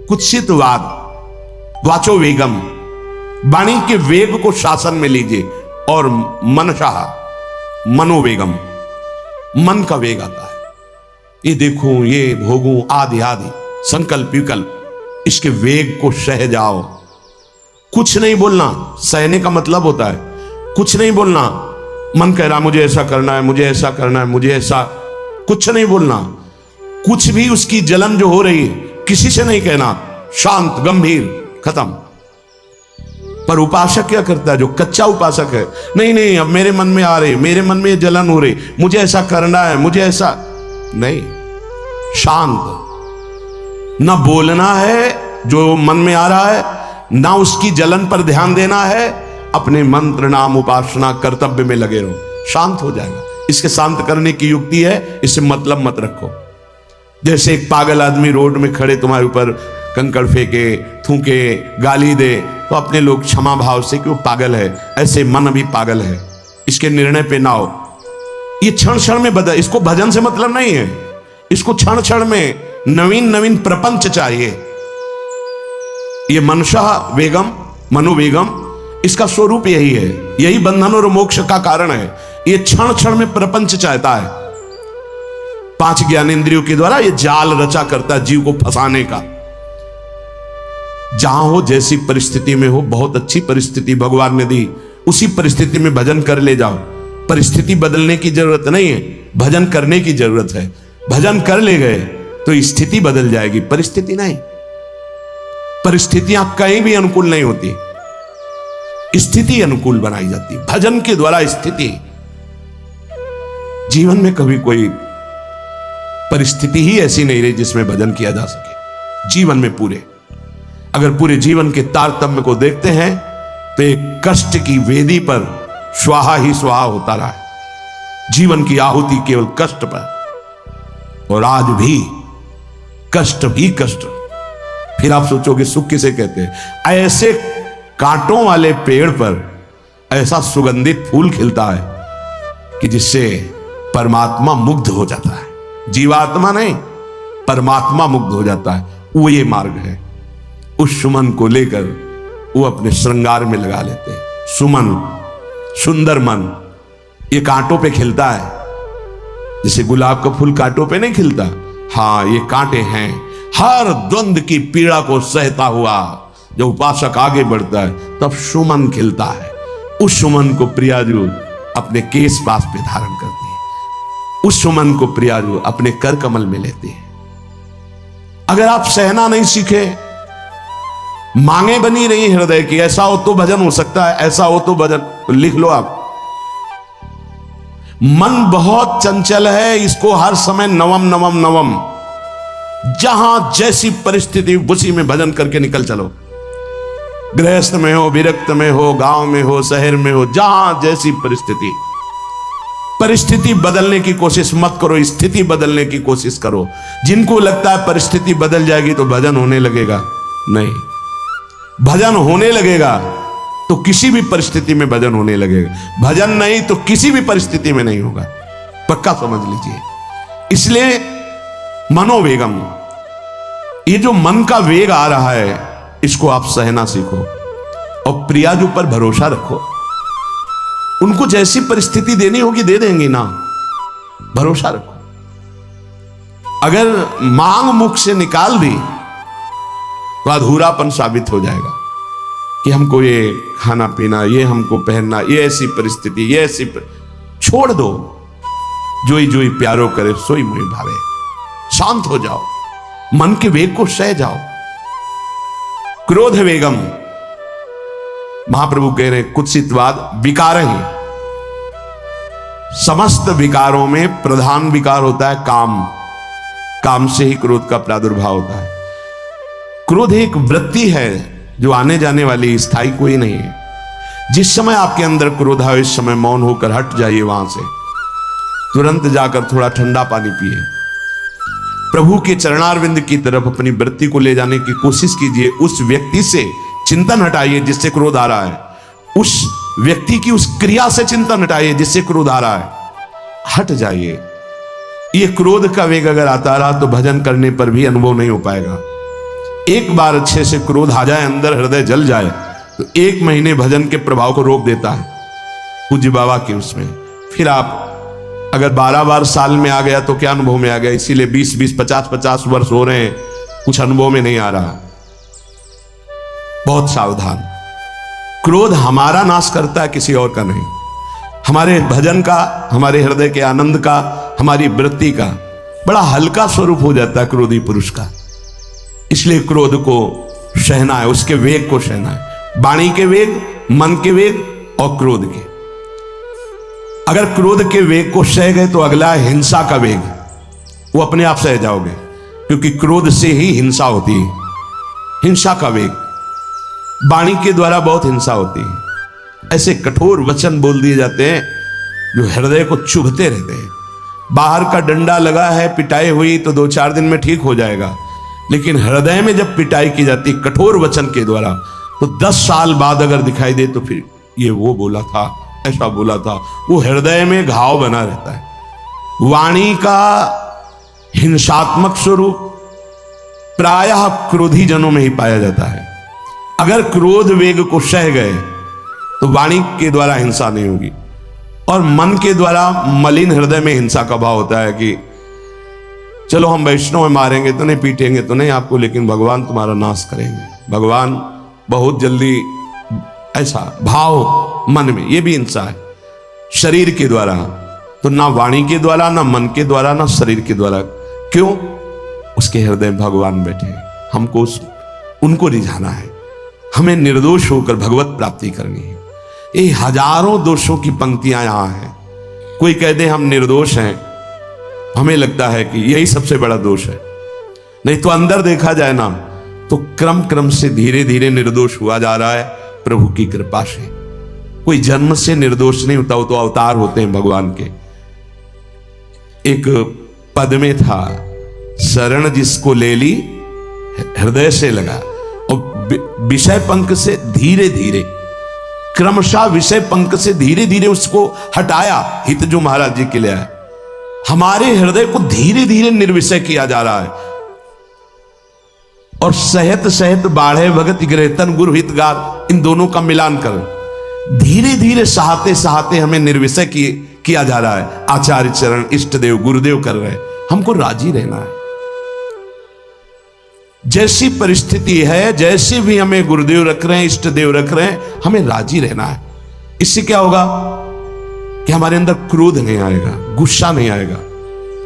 कुत्सितवाद, वाचो वेगम, वाणी के वेग को शासन में लीजिए, और मनशाह, मनोवेगम, मन का वेग आता है। ये देखूं, ये भोगूं, आदि आदि संकल्प विकल्प, इसके वेग को सह जाओ। कुछ नहीं बोलना, सहने का मतलब होता है कुछ नहीं बोलना। मन कह रहा मुझे ऐसा करना है, मुझे ऐसा करना है, मुझे ऐसा, कुछ नहीं बोलना। कुछ भी उसकी जलन जो हो रही है किसी से नहीं कहना, शांत गंभीर, खत्म। पर उपासक क्या करता है, जो कच्चा उपासक है, नहीं नहीं अब मेरे मन में आ रही, मेरे मन में जलन हो रही, मुझे ऐसा करना है, मुझे ऐसा नहीं। शांत, ना बोलना है जो मन में आ रहा है, ना उसकी जलन पर ध्यान देना है, अपने मंत्र नाम उपासना कर्तव्य में लगे रहो, शांत हो जाएगा। इसके शांत करने की युक्ति है, इससे मतलब मत रखो। जैसे एक पागल आदमी रोड में खड़े तुम्हारे ऊपर कंकड़ फेंके, थूके, गाली दे, तो अपने लोग क्षमा भाव से कि वो पागल है, ऐसे मन भी पागल है, इसके निर्णय पे ना हो। ये क्षण क्षण में बदल, इसको भजन से मतलब नहीं है, इसको क्षण क्षण में नवीन नवीन प्रपंच चाहिए। ये मनसा वेगम, मनोवेगम, इसका स्वरूप यही है, यही बंधन और मोक्ष का कारण है। ये क्षण क्षण में प्रपंच चाहता है। 5 ज्ञानेंद्रियों के द्वारा ये जाल रचा करता है जीव को फंसाने का। जहां हो, जैसी परिस्थिति में हो, बहुत अच्छी परिस्थिति भगवान ने दी, उसी परिस्थिति में भजन कर ले जाओ। परिस्थिति बदलने की जरूरत नहीं है, भजन करने की जरूरत है। भजन कर ले गए तो स्थिति बदल जाएगी, परिस्थिति नहीं। परिस्थितियां कहीं भी अनुकूल नहीं होती, स्थिति अनुकूल बनाई जाती। भजन के द्वारा स्थिति, जीवन में कभी कोई परिस्थिति ही ऐसी नहीं रही जिसमें भजन किया जा सके। जीवन में पूरे, अगर पूरे जीवन के तारतम्य को देखते हैं तो एक कष्ट की वेदी पर स्वाहा ही स्वाहा होता रहा है। जीवन की आहुति केवल कष्ट पर, और आज भी कष्ट ही कष्ट। फिर आप सोचोगे सुख किसे कहते हैं? ऐसे कांटों वाले पेड़ पर ऐसा सुगंधित फूल खिलता है कि जिससे परमात्मा मुग्ध हो जाता है। जीवात्मा नहीं, परमात्मा मुग्ध हो जाता है। वो ये मार्ग है। उस सुमन को लेकर वो अपने श्रृंगार में लगा लेते हैं। सुमन, सुंदर मन, ये कांटों पे खिलता है। जैसे गुलाब का फूल कांटों पे नहीं खिलता, हाँ ये कांटे हैं। हर द्वंद की पीड़ा को सहता हुआ जब उपासक आगे बढ़ता है तब सुमन खिलता है। उस सुमन को प्रियाजू अपने केश पास पे धारण करती है। उस सुमन को प्रियाजू अपने कर कमल में लेती है। अगर आप सहना नहीं सीखे, मांगे बनी रही हृदय की, ऐसा हो तो भजन हो सकता है, ऐसा हो तो भजन, तो लिख लो आप। मन बहुत चंचल है, इसको हर समय नवम नवम नवम, जहां जैसी परिस्थिति उसी में भजन करके निकल चलो। गृहस्थ में हो, विरक्त में हो, गांव में हो, शहर में हो, जहां जैसी परिस्थिति, परिस्थिति बदलने की कोशिश मत करो, स्थिति बदलने की कोशिश करो। जिनको लगता है परिस्थिति बदल जाएगी तो भजन होने लगेगा, नहीं, भजन होने लगेगा तो किसी भी परिस्थिति में भजन होने लगेगा। भजन नहीं तो किसी भी परिस्थिति में नहीं होगा, पक्का समझ लीजिए। इसलिए मनोवेगम, ये जो मन का वेग आ रहा है इसको आप सहना सीखो और प्रियाजू पर भरोसा रखो। उनको जैसी परिस्थिति देनी होगी दे देंगी ना, भरोसा रखो। अगर मांग मुख से निकाल दी तो अधूरापन साबित हो जाएगा कि हमको ये खाना पीना, ये हमको पहनना, ये ऐसी परिस्थिति, ये ऐसी छोड़ दो। जोई जोई प्यारो करे सोई मोहि भावे। शांत हो जाओ, मन के वेग को सह जाओ। क्रोध वेगम, महाप्रभु कह रहे कुत्सितवाद विकार ही। समस्त विकारों में प्रधान विकार होता है काम। काम से ही क्रोध का प्रादुर्भाव होता है। क्रोध एक वृत्ति है जो आने जाने वाली, स्थायी कोई नहीं है। जिस समय आपके अंदर क्रोध है इस समय मौन होकर हट जाइए वहां से, तुरंत जाकर थोड़ा ठंडा पानी पिए, प्रभु के चरणारविंद की तरफ अपनी वृत्ति को ले जाने की कोशिश कीजिए। उस व्यक्ति से चिंतन हटाइए जिससे क्रोध आ रहा है, उस व्यक्ति की उस क्रिया से चिंतन हटाइए जिससे क्रोध आ रहा है, हट जाइए। ये क्रोध का वेग अगर आता रहा तो भजन करने पर भी अनुभव नहीं हो पाएगा। एक बार अच्छे से क्रोध आ जाए, अंदर हृदय जल जाए, तो 1 महीने भजन के प्रभाव को रोक देता है पूज्य बाबा के उसमें। फिर आप अगर 12 बार साल में आ गया तो क्या अनुभव में आ गया। इसीलिए 20-20, 50-50 वर्ष हो रहे हैं, कुछ अनुभव में नहीं आ रहा। बहुत सावधान। क्रोध हमारा नाश करता है, किसी और का नहीं। हमारे भजन का, हमारे हृदय के आनंद का, हमारी वृत्ति का बड़ा हल्का स्वरूप हो जाता है क्रोधी पुरुष का। इसलिए क्रोध को सहना है, उसके वेग को सहना है। वाणी के वेग, मन के वेग और क्रोध के। अगर क्रोध के वेग को सह गए तो अगला है हिंसा का वेग। वो अपने आप सह जाओगे, क्योंकि क्रोध से ही हिंसा होती है। हिंसा का वेग, वाणी के द्वारा बहुत हिंसा होती है। ऐसे कठोर वचन बोल दिए जाते हैं जो हृदय को चुभते रहते हैं। बाहर का डंडा लगा है, पिटाई हुई तो 2-4 दिन में ठीक हो जाएगा, लेकिन हृदय में जब पिटाई की जाती कठोर वचन के द्वारा, तो 10 साल बाद अगर दिखाई दे तो फिर ये वो बोला था, ऐसा बोला था, वो हृदय में घाव बना रहता है। वाणी का हिंसात्मक स्वरूप प्रायः क्रोधी जनों में ही पाया जाता है। अगर क्रोध वेग को सह गए तो वाणी के द्वारा हिंसा नहीं होगी, और मन के द्वारा मलिन हृदय में हिंसा का भाव होता है कि चलो हम वैष्णव में मारेंगे तो नहीं, पीटेंगे तो नहीं आपको, लेकिन भगवान तुम्हारा नाश करेंगे, भगवान बहुत जल्दी, ऐसा भाव मन में। ये भी हिंसा है शरीर के द्वारा, तो ना वाणी के द्वारा, ना मन के द्वारा, ना शरीर के द्वारा। क्यों? उसके हृदय में भगवान बैठे हैं, हमको उनको रिझाना है, हमें निर्दोष होकर भगवत प्राप्ति करनी है। ये हजारों दोषों की पंक्तियां यहां हैं। कोई कह दे हम निर्दोष हैं, हमें लगता है कि यही सबसे बड़ा दोष है। नहीं तो अंदर देखा जाए ना, तो क्रम क्रम से धीरे धीरे निर्दोष हुआ जा रहा है प्रभु की कृपा से। कोई जन्म से निर्दोष नहीं होता, वो तो अवतार होते हैं भगवान के। एक पद में था, शरण जिसको ले ली हृदय से लगा, और विषय पंख से धीरे धीरे, क्रमशः विषय पंख से धीरे धीरे उसको हटाया। हित जो महाराज जी के लिए है, हमारे हृदय को धीरे धीरे निर्विषय किया जा रहा है। और सहत सहत बाढ़े भगत ग्रहतन गुरु हितगार, इन दोनों का मिलान कर धीरे धीरे सहाते सहाते हमें निर्विषय किया जा रहा है। आचार्य चरण, इष्ट देव, गुरुदेव कर रहे हैं। हमको राजी रहना है। जैसी परिस्थिति है, जैसे भी हमें गुरुदेव रख रहे हैं, इष्ट देव रख रहे हैं, हमें राजी रहना है। इससे क्या होगा कि हमारे अंदर क्रोध नहीं आएगा, गुस्सा नहीं आएगा।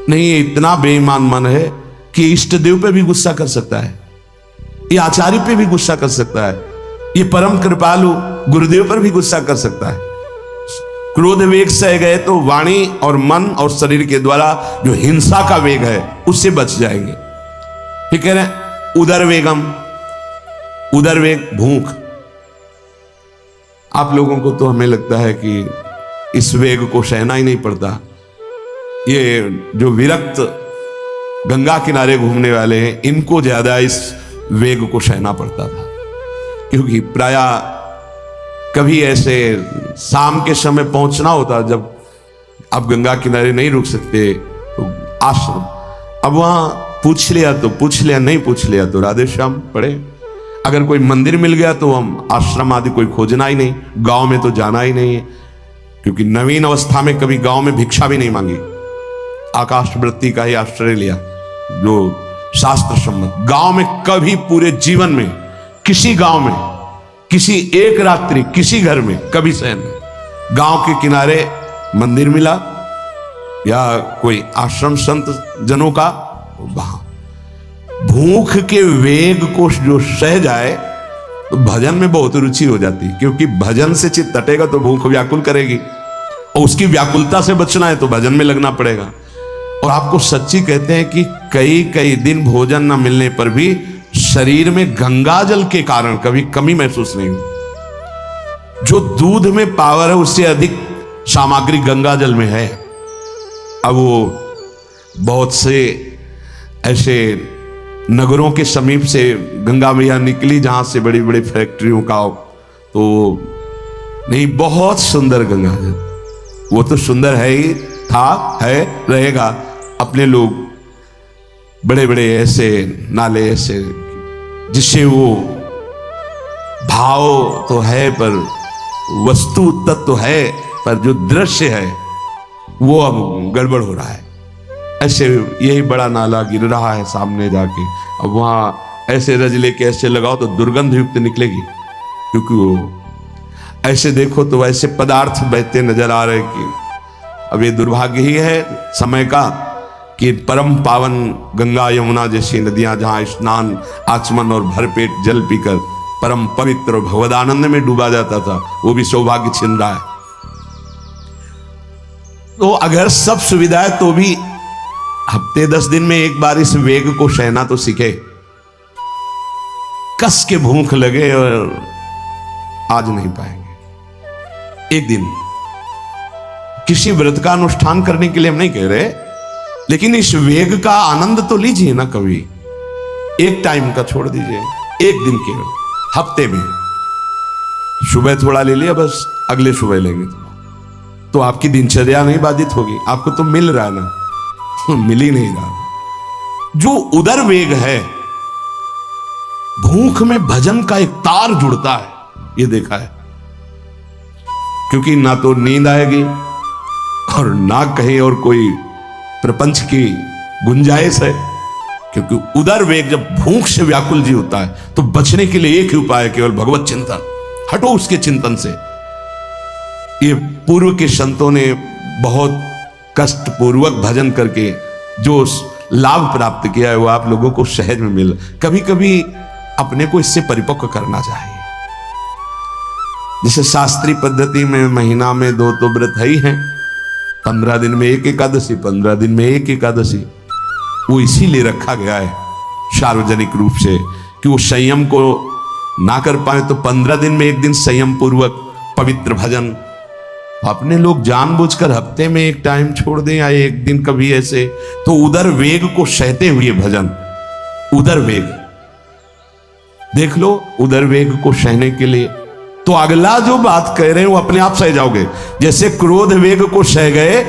नहीं, ये इतना बेईमान मन है कि इष्ट देव पे भी गुस्सा कर सकता है, ये आचार्य पे भी गुस्सा कर सकता है, ये परम कृपालु गुरुदेव पर भी गुस्सा कर सकता है। क्रोध वेग सह गए तो वाणी और मन और शरीर के द्वारा जो हिंसा का वेग है उससे बच जाएंगे। ठीक है ना? उदर वेगम, उदर वेग भूख। आप लोगों को तो हमें लगता है कि इस वेग को सहना ही नहीं पड़ता। ये जो विरक्त गंगा किनारे घूमने वाले हैं, इनको ज्यादा इस वेग को सहना पड़ता था, क्योंकि प्रायः कभी ऐसे शाम के समय पहुंचना होता, जब आप गंगा किनारे नहीं रुक सकते तो आश्रम, अब वहां पूछ लिया तो पूछ लिया, नहीं पूछ लिया तो राधे श्याम पढ़े। अगर कोई मंदिर मिल गया तो हम आश्रम आदि कोई खोजना ही नहीं, गांव में तो जाना ही नहीं है, क्योंकि नवीन अवस्था में कभी गांव में भिक्षा भी नहीं मांगी, आकाश वृत्ति का ही आश्रय लिया जो शास्त्र सम्मत। गांव में कभी पूरे जीवन में किसी गांव में किसी एक रात्रि किसी घर में कभी सहन नहीं। गांव के किनारे मंदिर मिला या कोई आश्रम संत जनों का, वहां भूख के वेग को जो सह जाए तो भजन में बहुत रुचि हो जाती है, क्योंकि भजन से चित्त तटेगा तो भूख व्याकुल करेगी, और उसकी व्याकुलता से बचना है तो भजन में लगना पड़ेगा। और आपको सच्ची कहते हैं कि कई कई दिन भोजन न मिलने पर भी शरीर में गंगा जल के कारण कभी कमी महसूस नहीं हुई। जो दूध में पावर है उससे अधिक सामग्री गंगा जल में है। अब वो बहुत से ऐसे नगरों के समीप से गंगा मैया निकली जहां से बड़ी बड़ी फैक्ट्रियों का, तो नहीं, बहुत सुंदर गंगा जल, वो तो सुंदर है ही, था, है, रहेगा। अपने लोग बड़े बड़े ऐसे नाले ऐसे जिससे वो भाव तो है पर वस्तु तत्व है, पर जो दृश्य है वो अब गड़बड़ हो रहा है। ऐसे यही बड़ा नाला गिर रहा है सामने जाके, अब वहां ऐसे रज लेके ऐसे लगाओ तो दुर्गंध युक्त निकलेगी, क्योंकि वो ऐसे देखो तो ऐसे पदार्थ बहते नजर आ रहे कि अब ये दुर्भाग्य ही है समय का कि परम पावन गंगा यमुना जैसी नदियां जहां स्नान आचमन और भरपेट जल पीकर परम पवित्र और भगवदानंद में डूबा जाता था, वो भी सौभाग्य छिन रहा है। तो अगर सब सुविधा है तो भी हफ्ते 10 दिन में एक बार इस वेग को सहना तो सीखे। कस के भूख लगे और आज नहीं पाएंगे। एक दिन किसी व्रत का अनुष्ठान करने के लिए हम नहीं कह रहे, लेकिन इस वेग का आनंद तो लीजिए ना कभी। एक टाइम का छोड़ दीजिए, एक दिन केवल हफ्ते में सुबह थोड़ा ले लिया, बस अगले सुबह लेंगे तो आपकी दिनचर्या नहीं बाधित होगी। आपको तो मिल रहा है ना, मिल ही नहीं रहा। जो उदर वेग है, भूख में भजन का एक तार जुड़ता है, ये देखा है। क्योंकि ना तो नींद आएगी और ना कहीं और कोई प्रपंच की गुंजाइश है, क्योंकि उदर वेग जब भूख से व्याकुल जी होता है तो बचने के लिए एक ही उपाय है, केवल भगवत चिंतन। हटो उसके चिंतन से। ये पूर्व के संतों ने बहुत कष्ट पूर्वक भजन करके जो लाभ प्राप्त किया है वो आप लोगों को सहज में मिल। कभी कभी अपने को इससे परिपक्व करना चाहिए। जैसे शास्त्रीय पद्धति में महीना में 2 तो व्रत ही हैं, 15 दिन में एक एकादशी, 15 दिन में एक एकादशी। वो इसीलिए रखा गया है सार्वजनिक रूप से कि वो संयम को ना कर पाए तो 15 दिन में एक दिन संयम पूर्वक पवित्र भजन। अपने लोग जानबूझकर हफ्ते में एक टाइम छोड़ दें या एक दिन कभी ऐसे, तो उदर वेग को सहते हुए भजन। उदर वेग देख लो, उदर वेग को सहने के लिए तो अगला जो बात कह रहे हैं वो अपने आप सह जाओगे। जैसे क्रोध वेग को सह गए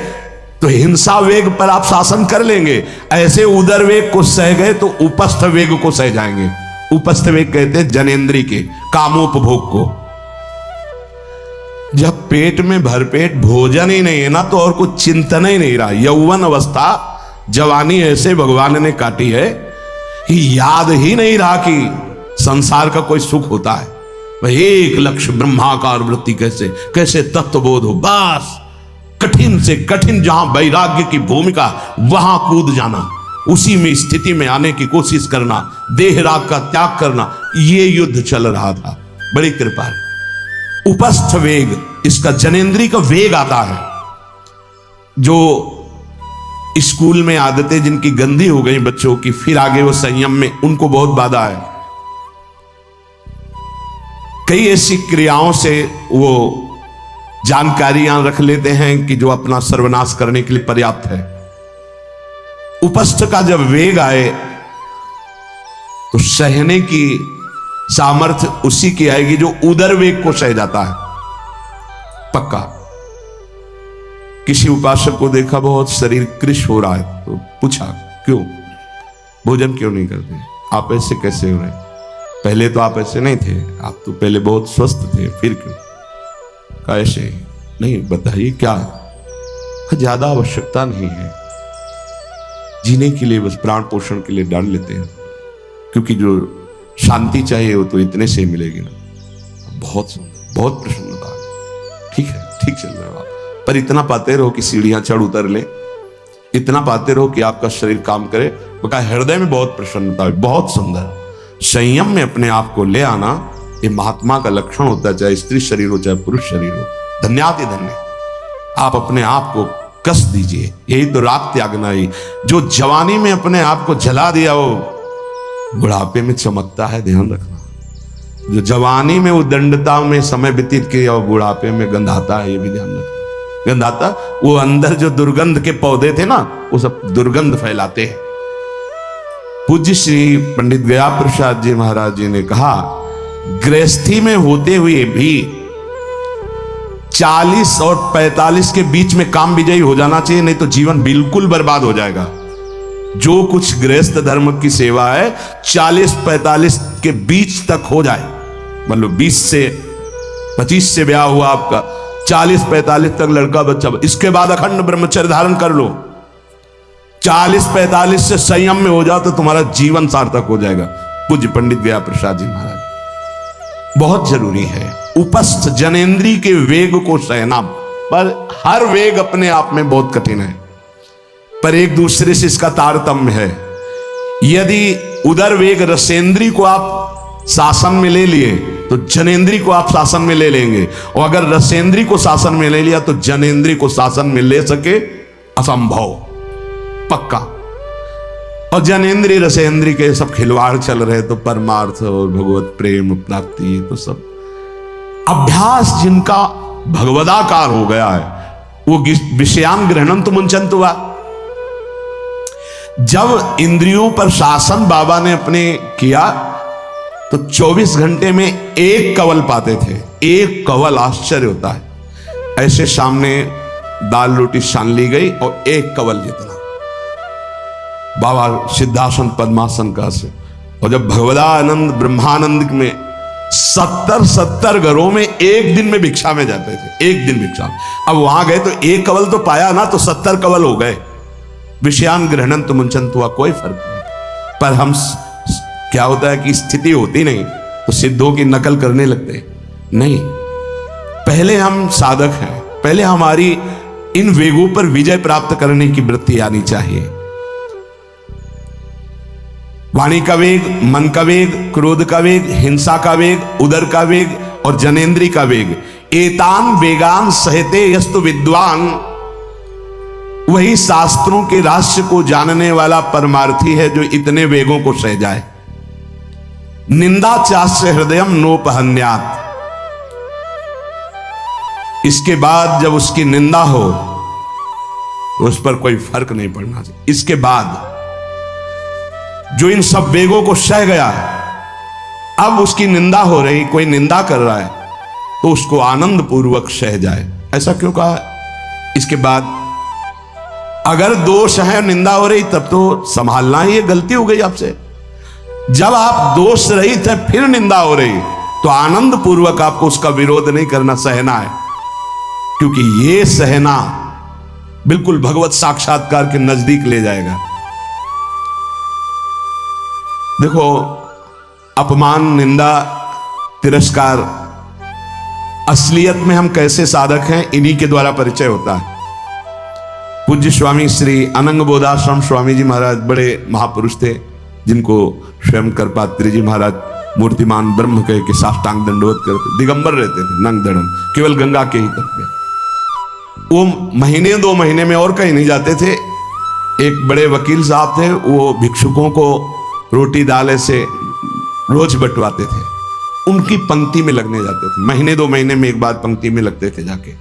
तो हिंसा वेग पर आप शासन कर लेंगे, ऐसे उदर वेग को सह गए तो उपस्थ वेग को सह जाएंगे। उपस्थ वेग कहते हैं जनेंद्री के कामोपभोग को। जब पेट में भरपेट भोजन ही नहीं है ना तो और कुछ चिंतन ही नहीं रहा। यौवन अवस्था जवानी ऐसे भगवान ने काटी है कि याद ही नहीं रहा कि संसार का कोई सुख होता है। भाई एक लक्ष्य ब्रह्माकार वृत्ति कैसे कैसे तत्वबोध हो, बस कठिन से कठिन जहां वैराग्य की भूमिका वहां कूद जाना, उसी में स्थिति में आने की कोशिश करना, देह राग का त्याग करना, ये युद्ध चल रहा था। बड़ी कृपा है। उपस्थ वेग, इसका जनेंद्री का वेग आता है। जो स्कूल में आदतें जिनकी गंदी हो गई बच्चों की, फिर आगे वो संयम में, उनको बहुत बाधा है। कई ऐसी क्रियाओं से वो जानकारियां रख लेते हैं कि जो अपना सर्वनाश करने के लिए पर्याप्त है। उपस्थ का जब वेग आए तो सहने की सामर्थ्य उसी की आएगी जो उदर वेग को सह जाता है। पक्का। किसी उपासक को देखा बहुत शरीर कृश हो रहा है तो पूछा क्यों, भोजन क्यों नहीं करते, आप ऐसे कैसे हो रहे? पहले तो आप ऐसे नहीं थे, आप तो पहले बहुत स्वस्थ थे, फिर क्यों? कैसे नहीं, बताइए क्या? ज्यादा आवश्यकता नहीं है, जीने के लिए बस प्राण पोषण के लिए डाल लेते हैं, क्योंकि जो शांति चाहिए वो तो इतने से ही मिलेगी ना। बहुत सुंदर, बहुत प्रसन्नता है। ठीक है, ठीक चल रहा है आप, पर इतना पाते रहो कि सीढ़ियां चढ़ उतर ले, इतना पाते रहो कि आपका शरीर काम करे। बका हृदय में बहुत प्रसन्नता है, बहुत सुंदर। संयम में अपने आप को ले आना ये महात्मा का लक्षण होता है, चाहे स्त्री शरीर हो चाहे पुरुष शरीर हो। धन्याति धन्य। आप अपने आप को कस दीजिए, यही तो राग त्यागना ही। जो जवानी में अपने आप को जला दिया वो बुढ़ापे में चमकता है, ध्यान रखना। जो जवानी में वो दंडता में समय व्यतीत किया और बुढ़ापे में गंधाता है, ये भी ध्यान रखना। गंधाता वो अंदर जो दुर्गंध के पौधे थे ना, वो सब दुर्गंध फैलाते हैं। पूज्य श्री पंडित गया प्रसाद जी महाराज जी ने कहा, गृहस्थी में होते हुए भी 40 और 45 के बीच में काम विजयी हो जाना चाहिए, नहीं तो जीवन बिल्कुल बर्बाद हो जाएगा। जो कुछ गृहस्थ धर्म की सेवा है 40-45 के बीच तक हो जाए, मतलब 20 से 25 से ब्याह हुआ आपका, 40-45 तक लड़का बच्चा, इसके बाद अखंड ब्रह्मचर्य धारण कर लो। 40-45 से संयम में हो जाओ तो तुम्हारा जीवन सार्थक हो जाएगा। पूज्य पंडित गया प्रसाद जी महाराज। बहुत जरूरी है उपस्थ जनेंद्री के वेग को सहना, पर हर वेग अपने आप में बहुत कठिन है, पर एक दूसरे से इसका तारतम्य है। यदि उदर वेग रसेंद्री को आप शासन में ले लिए तो जनेंद्री को आप शासन में ले लेंगे, और अगर रसेंद्री को शासन में ले लिया तो जनेंद्री को शासन में ले सके असंभव, पक्का। और जनेंद्री रसेंद्री के सब खिलवाड़ चल रहे तो परमार्थ और भगवत प्रेम प्राप्ति तो सब अभ्यास जिनका भगवदाकार हो गया है वो विषयान ग्रहणम तो मुंचंत हुआ। जब इंद्रियों पर शासन बाबा ने अपने किया तो 24 घंटे में एक कवल पाते थे, एक कवल। आश्चर्य होता है, ऐसे सामने दाल रोटी सान ली गई और एक कवल जितना बाबा सिद्धासन पद्मासन का से। और जब भगवदानंद ब्रह्मानंद में 70 घरों में एक दिन में भिक्षा में जाते थे, एक दिन भिक्षा। अब वहां गए तो एक कवल तो पाया ना, तो 70 कवल हो गए। विषयान ग्रहणन तो मुंचंत हुआ, कोई फर्क नहीं। पर हम क्या होता है कि स्थिति होती नहीं तो सिद्धों की नकल करने लगते नहीं। पहले हम साधक हैं, पहले हमारी इन वेगों पर विजय प्राप्त करने की वृत्ति आनी चाहिए। वाणी का वेग, मन का वेग, क्रोध का वेग, हिंसा का वेग, उदर का वेग और जनेंद्री का वेग, एतान वेगान सहते यस्तु विद्वान, वही शास्त्रों के रहस्य को जानने वाला परमार्थी है जो इतने वेगों को सह जाए। निंदा चास्य हृदयम नोपहन्यात, इसके बाद जब उसकी निंदा हो तो उस पर कोई फर्क नहीं पड़ना चाहिए। इसके बाद जो इन सब वेगों को सह गया, अब उसकी निंदा हो रही, कोई निंदा कर रहा है तो उसको आनंद पूर्वक सह जाए। ऐसा क्यों कहा? इसके बाद अगर दोष है, निंदा हो रही, तब तो संभालना ही, ये गलती हो गई आपसे। जब आप दोष रहित है फिर निंदा हो रही तो आनंद पूर्वक आपको उसका विरोध नहीं करना, सहना है। क्योंकि ये सहना बिल्कुल भगवत साक्षात्कार के नजदीक ले जाएगा। देखो, अपमान, निंदा, तिरस्कार, असलियत में हम कैसे साधक हैं इन्हीं के द्वारा परिचय होता है। पूज्य स्वामी श्री अनंग बोधाश्रम स्वामी जी महाराज बड़े महापुरुष थे, जिनको स्वयं करपात्री जी महाराज मूर्तिमान ब्रह्म कह के साष्टांग दंडवत करते, दिगंबर रहते थे, नंग धड़म, केवल गंगा के ही तट पे। वो महीने 2 महीने में और कहीं नहीं जाते थे। एक बड़े वकील साहब थे, वो भिक्षुकों को रोटी दाल से रोज बंटवाते थे, उनकी पंक्ति में लगने जाते थे। महीने 2 महीने में एक बार पंक्ति में लगते थे जाके,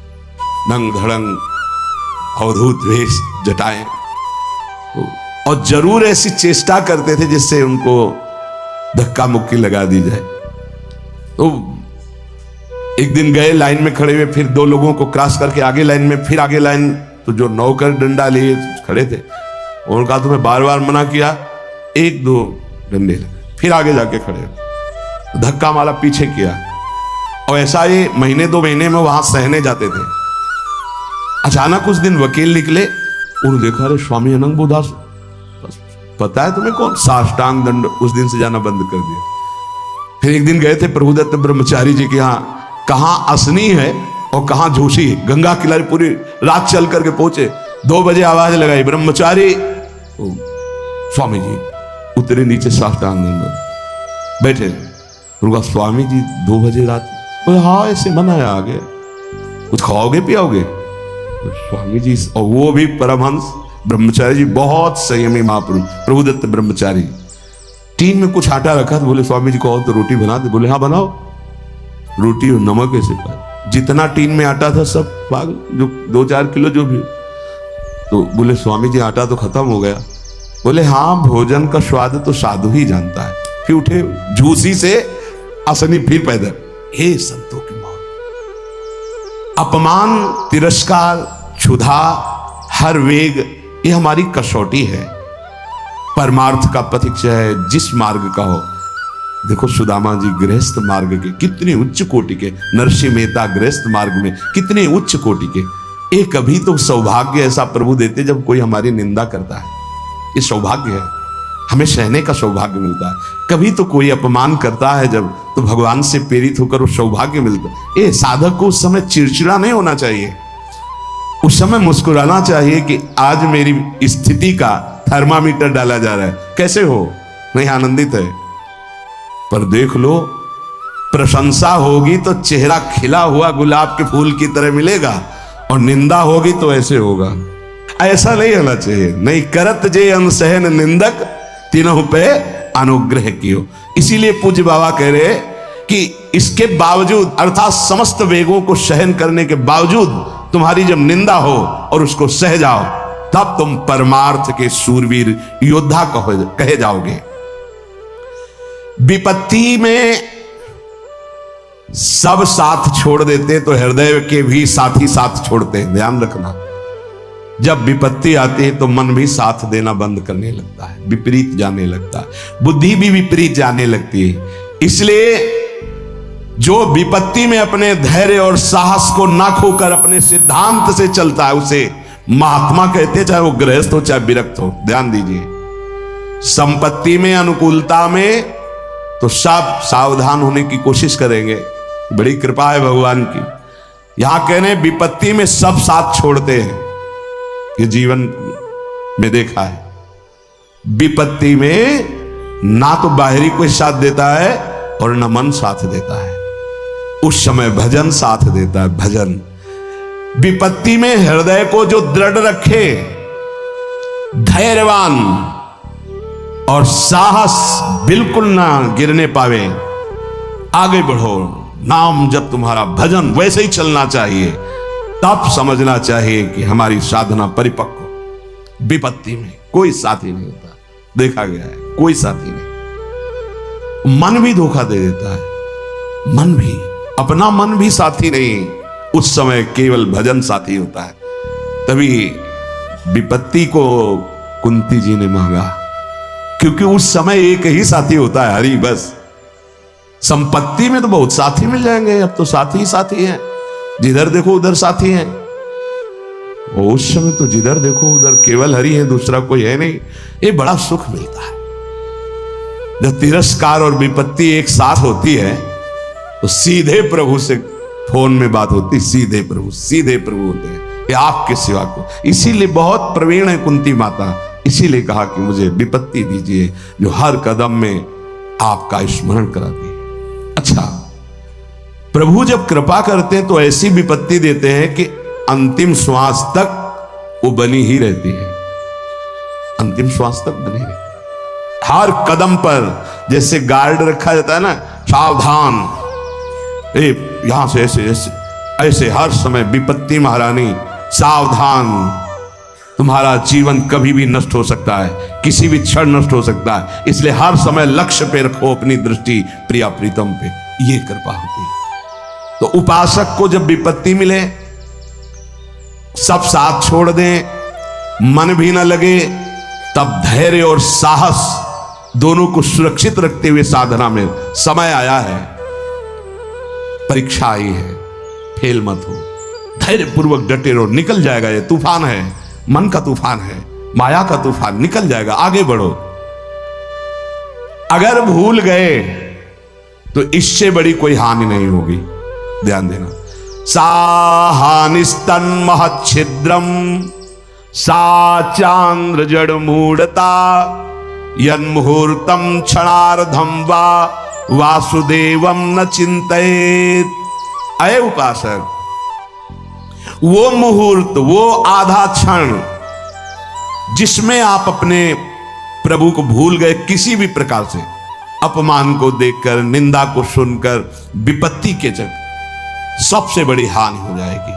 नंग धड़ंग अवधूत वेश जटाएं, और जरूर ऐसी चेष्टा करते थे जिससे उनको धक्का मुक्की लगा दी जाए। तो एक दिन गए, लाइन में खड़े हुए, फिर 2 लोगों को क्रॉस करके आगे लाइन में, फिर आगे लाइन, तो जो नौकर डंडा लिए खड़े थे उन्होंने कहा तुम्हें बार बार मना किया, 1-2 डंडे लगे, फिर आगे जाके खड़े, धक्का मारा, पीछे किया। और ऐसा ये महीने 2 महीने में वहां सहने जाते थे। अचानक उस दिन वकील निकले, उन्होंने देखा, अरे स्वामी अनंग बोधास, पता है तुम्हें कौन? साष्टांग दंड। उस दिन से जाना बंद कर दिया। फिर एक दिन गए थे प्रभुदत्त ब्रह्मचारी जी के यहाँ, कहां असनी है और कहां झूठी है। गंगा किनारे पूरी रात चल करके पहुंचे, 2 बजे आवाज लगाई, ब्रह्मचारी। स्वामी जी उतरे नीचे, साष्टांग दंड बैठे। उनका स्वामी जी 2 बजे रात, बोले हाँ ऐसे मना है, आगे कुछ खाओगे पियाओगे? स्वामी जी, और वो भी परमहंस ब्रह्मचारी जी, बहुत संयमी महापुरुष प्रभुदत्त ब्रह्मचारी। टीन में कुछ आटा रखा तो बोले स्वामी जी को तो रोटी बना दे। बोले हाँ बनाओ। रोटी और नमक ऐसे खा, जितना टीन में आटा था सब पागल, जो 2-4 किलो जो भी। तो बोले स्वामी जी आटा तो खत्म हो गया। बोले हाँ, भोजन का स्वाद तो साधु ही जानता है। फिर उठे, झूसी से असनी फिर पैदल। हे संतों की मौत, अपमान, तिरस्कार, क्षुधा, हर वेग, ये हमारी कसौटी है। परमार्थ का पथिक है, जिस मार्ग का हो। देखो सुदामा जी गृहस्थ मार्ग के कितने उच्च कोटि के, नरसिंह मेहता गृहस्थ मार्ग में कितने उच्च कोटि के। एक अभी तो सौभाग्य ऐसा प्रभु देते जब कोई हमारी निंदा करता है, ये सौभाग्य है, हमें सहने का सौभाग्य मिलता है। कभी तो कोई अपमान करता है जब, तो भगवान से प्रेरित होकर वो सौभाग्य मिलता है। ये साधक को उस समय चिड़चिड़ा नहीं होना चाहिए, उस समय मुस्कुराना चाहिए कि आज मेरी स्थिति का थर्मामीटर डाला जा रहा है, कैसे हो, नहीं आनंदित है। पर देख लो, प्रशंसा होगी तो चेहरा खिला हुआ गुलाब के फूल की तरह मिलेगा, और निंदा होगी तो ऐसे होगा। ऐसा नहीं होना चाहिए। नहीं करत जे अनसहन निंदक, तीनों पे अनुग्रह कियो। इसीलिए पूज्य बाबा कह रहे कि इसके बावजूद, अर्थात समस्त वेगों को सहन करने के बावजूद तुम्हारी जब निंदा हो और उसको सह जाओ, तब तुम परमार्थ के शूरवीर योद्धा कहे जाओगे। विपत्ति में सब साथ छोड़ देते तो हृदय के भी साथी साथ छोड़ते हैं, ध्यान रखना। जब विपत्ति आती है तो मन भी साथ देना बंद करने लगता है, विपरीत जाने लगता है, बुद्धि भी विपरीत जाने लगती है। इसलिए जो विपत्ति में अपने धैर्य और साहस को ना खोकर अपने सिद्धांत से चलता है, उसे महात्मा कहते, चाहे वो गृहस्थ हो चाहे विरक्त हो। ध्यान दीजिए, संपत्ति में अनुकूलता में तो सब सावधान होने की कोशिश करेंगे, बड़ी कृपा है भगवान की। यहां कहने विपत्ति में सब साथ छोड़ते हैं, ये जीवन में देखा है। विपत्ति में ना तो बाहरी कोई साथ देता है और न मन साथ देता है, उस समय भजन साथ देता है, भजन। विपत्ति में हृदय को जो दृढ़ रखे, धैर्यवान और साहस बिल्कुल ना गिरने पावे, आगे बढ़ो, नाम जब तुम्हारा भजन वैसे ही चलना चाहिए, तब समझना चाहिए कि हमारी साधना परिपक्व। विपत्ति में कोई साथी नहीं होता, देखा गया है, कोई साथी नहीं। मन भी धोखा दे देता है, मन भी, अपना मन भी साथी नहीं, उस समय केवल भजन साथी होता है। तभी विपत्ति को कुंती जी ने मांगा, क्योंकि उस समय एक ही साथी होता है, हरि बस। संपत्ति में तो बहुत साथी मिल जाएंगे, अब तो साथी ही साथी हैं, जिधर देखो उधर साथी हैं। और उस समय तो जिधर देखो उधर केवल हरि है, दूसरा कोई है नहीं। ये बड़ा सुख मिलता है जब तिरस्कार और विपत्ति एक साथ होती है, तो सीधे प्रभु से फोन में बात होती, सीधे प्रभु होते हैं कि आपके सिवा को। इसीलिए बहुत प्रवीण है कुंती माता, इसीलिए कहा कि मुझे विपत्ति दीजिए जो हर कदम में आपका स्मरण कराती है। अच्छा, प्रभु जब कृपा करते हैं तो ऐसी विपत्ति देते हैं कि अंतिम श्वास तक वो बनी ही रहती है, अंतिम श्वास तक बनी रहती है। हर कदम पर जैसे गार्ड रखा जाता है ना, सावधान, यहां से ऐसे ऐसे ऐसे, हर समय विपत्ति महारानी सावधान, तुम्हारा जीवन कभी भी नष्ट हो सकता है, किसी भी क्षण नष्ट हो सकता है, इसलिए हर समय लक्ष्य पे रखो अपनी दृष्टि, प्रिया प्रीतम पे। ये कृपा होती है। तो उपासक को जब विपत्ति मिले, सब साथ छोड़ दें, मन भी ना लगे, तब धैर्य और साहस दोनों को सुरक्षित रखते हुए साधना में समय आया है, परीक्षा आई है, फेल मत हो, धैर्य पूर्वक डटे रहो, निकल जाएगा। ये तूफान है, मन का तूफान है, माया का तूफान, निकल जाएगा, आगे बढ़ो। अगर भूल गए तो इससे बड़ी कोई हानि नहीं होगी, ध्यान देना। सा हानिस्तन महच्छिद्रम सा चांद्र जड़ मूढ़ता यन्मुहूर्तम क्षणार्धम वा वासुदेवम न चिंतेत। अय उपासक, वो मुहूर्त, वो आधा क्षण जिसमें आप अपने प्रभु को भूल गए, किसी भी प्रकार से अपमान को देखकर, निंदा को सुनकर, विपत्ति के जग सबसे बड़ी हानि हो जाएगी।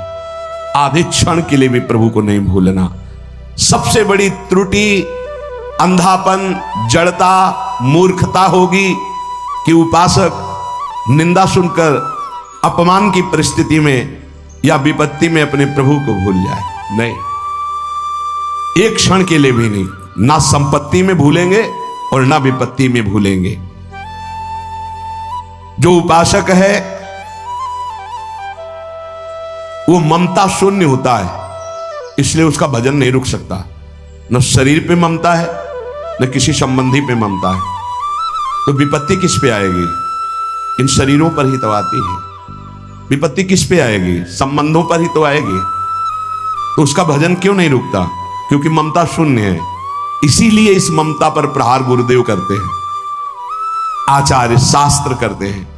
आधे क्षण के लिए भी प्रभु को नहीं भूलना। सबसे बड़ी त्रुटि, अंधापन, जड़ता, मूर्खता होगी कि उपासक निंदा सुनकर अपमान की परिस्थिति में या विपत्ति में अपने प्रभु को भूल जाए। नहीं, एक क्षण के लिए भी नहीं। ना संपत्ति में भूलेंगे और ना विपत्ति में भूलेंगे। जो उपासक है वो ममता शून्य होता है, इसलिए उसका भजन नहीं रुक सकता। न शरीर पे ममता है, न किसी संबंधी पे ममता है, तो विपत्ति किस पे आएगी? इन शरीरों पर ही तो आती है। विपत्ति किस पे आएगी? संबंधों पर ही तो आएगी। तो उसका भजन क्यों नहीं रुकता? क्योंकि ममता शून्य है। इसीलिए इस ममता पर प्रहार गुरुदेव करते हैं, आचार्य शास्त्र करते हैं।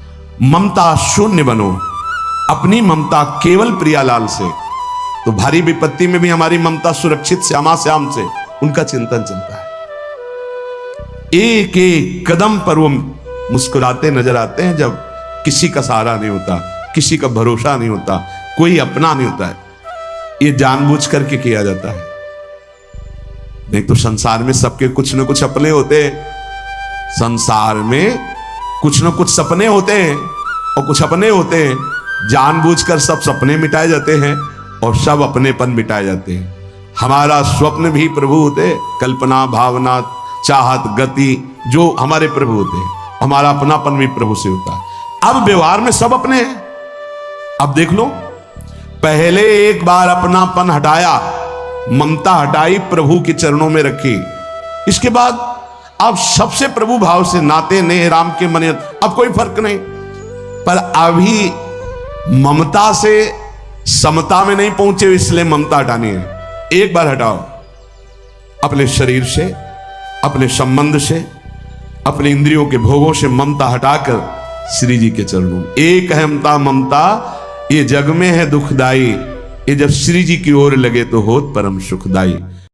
ममता शून्य बनो, अपनी ममता केवल प्रियालाल से। तो भारी विपत्ति में भी हमारी ममता सुरक्षित श्यामा श्याम से, उनका चिंतन चलता है। एक एक कदम पर वो मुस्कुराते नजर आते हैं, जब किसी का सहारा नहीं होता, किसी का भरोसा नहीं होता, कोई अपना नहीं होता है। ये जानबूझ करके किया जाता है। नहीं तो संसार में सबके कुछ न कुछ अपने होते हैं। संसार में कुछ न कुछ सपने होते हैं और कुछ अपने होते हैं। जानबूझकर सब सपने मिटाए जाते हैं और सब अपनेपन मिटाए जाते हैं। हमारा स्वप्न भी प्रभु होते, कल्पना, भावना, चाहत, गति जो हमारे प्रभु होते हैं, हमारा अपनापन भी प्रभु से होता है। अब व्यवहार में सब अपने हैं। अब देख लो, पहले एक बार अपनापन हटाया, ममता हटाई, प्रभु के चरणों में रखी। इसके बाद अब सबसे प्रभु भाव से नाते ने राम के मने, अब कोई फर्क नहीं। पर अभी ममता से समता में नहीं पहुंचे, इसलिए ममता हटानी है। एक बार हटाओ अपने शरीर से, अपने संबंध से, अपने इंद्रियों के भोगों से ममता हटाकर श्री जी के चरणों में। एक अहमता ममता ये जग में है दुखदाई, ये जब श्री जी की ओर लगे तो होत परम सुखदाई।